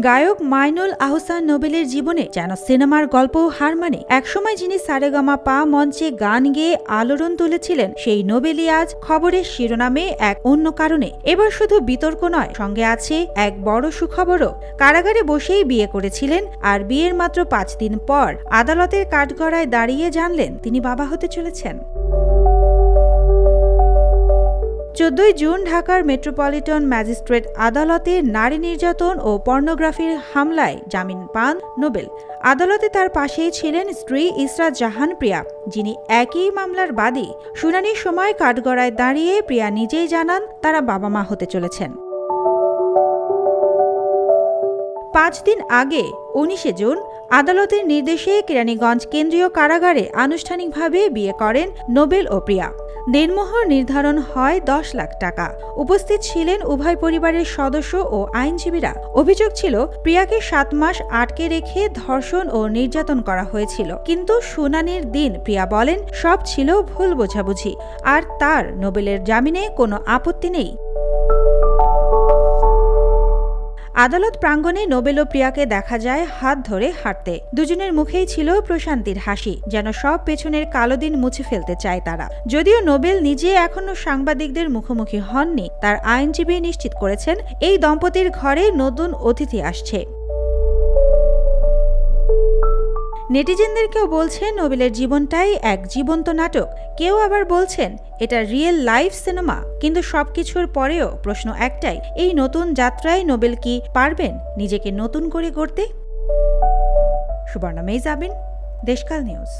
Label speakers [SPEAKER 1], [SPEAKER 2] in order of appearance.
[SPEAKER 1] গায়ক মাইনুল আহসান নোবেলের জীবনে যেন সিনেমার গল্প হার মানে। একসময় যিনি সারেগামা পা মঞ্চে গান গেয়ে আলোড়ন তুলেছিলেন, সেই নোবেলই আজ খবরের শিরোনামে এক অন্য কারণে। এবার শুধু বিতর্ক নয়, সঙ্গে আছে এক বড় সুখবরও। কারাগারে বসেই বিয়ে করেছিলেন, আর বিয়ের মাত্র 5 দিন পর আদালতের কাঠগড়ায় দাঁড়িয়ে জানলেন তিনি বাবা হতে চলেছেন। 14 জুন ঢাকার মেট্রোপলিটন ম্যাজিস্ট্রেট আদালতে নারী নির্যাতন ও পর্নোগ্রাফির হামলায় জামিন পান নোবেল। আদালতে তার পাশেই ছিলেন স্ত্রী ইসরাত জাহান প্রিয়া, যিনি একই মামলার বাদী। শুনানির সময় কাঠগড়ায় দাঁড়িয়ে প্রিয়া নিজেই জানান তারা বাবা মা হতে চলেছেন। 5 দিন আগে 19 জুন আদালতের নির্দেশে কেরানীগঞ্জ কেন্দ্রীয় কারাগারে আনুষ্ঠানিকভাবে বিয়ে করেন নোবেল ও প্রিয়া। দেনমোহর নির্ধারণ হয় 10 লাখ টাকা। উপস্থিত ছিলেন উভয় পরিবারের সদস্য ও আইনজীবীরা। অভিযোগ ছিল প্রিয়াকে 7 মাস আটকে রেখে ধর্ষণ ও নির্যাতন করা হয়েছিল, কিন্তু শুনানির দিন প্রিয়া বলেন সব ছিল ভুল বোঝাবুঝি, আর তার নোবেলের জামিনে কোনো আপত্তি নেই। আদালত প্রাঙ্গণে নোবেল ও প্রিয়াকে দেখা যায় হাত ধরে হাঁটতে। দুজনের মুখেই ছিল প্রশান্তির হাসি, যেন সব পেছনের কালো দিন মুছে ফেলতে চায় তারা। যদিও নোবেল নিজে এখনো সাংবাদিকদের মুখোমুখি হননি, তার আইনজীবী নিশ্চিত করেছেন এই দম্পতির ঘরে নতুন অতিথি আসছে। নেটিজেনদেরকেও বলছেন নোবেলের জীবনটাই এক জীবন্ত নাটক। কেউ আবার বলছেন এটা রিয়েল লাইফ সিনেমা। কিন্তু সবকিছুর পরেও প্রশ্ন একটাই, এই নতুন যাত্রায় নোবেল কি পারবেন নিজেকে নতুন করে গড়তে? সুবর্ণা মেজাবিন, দেশকাল নিউজ।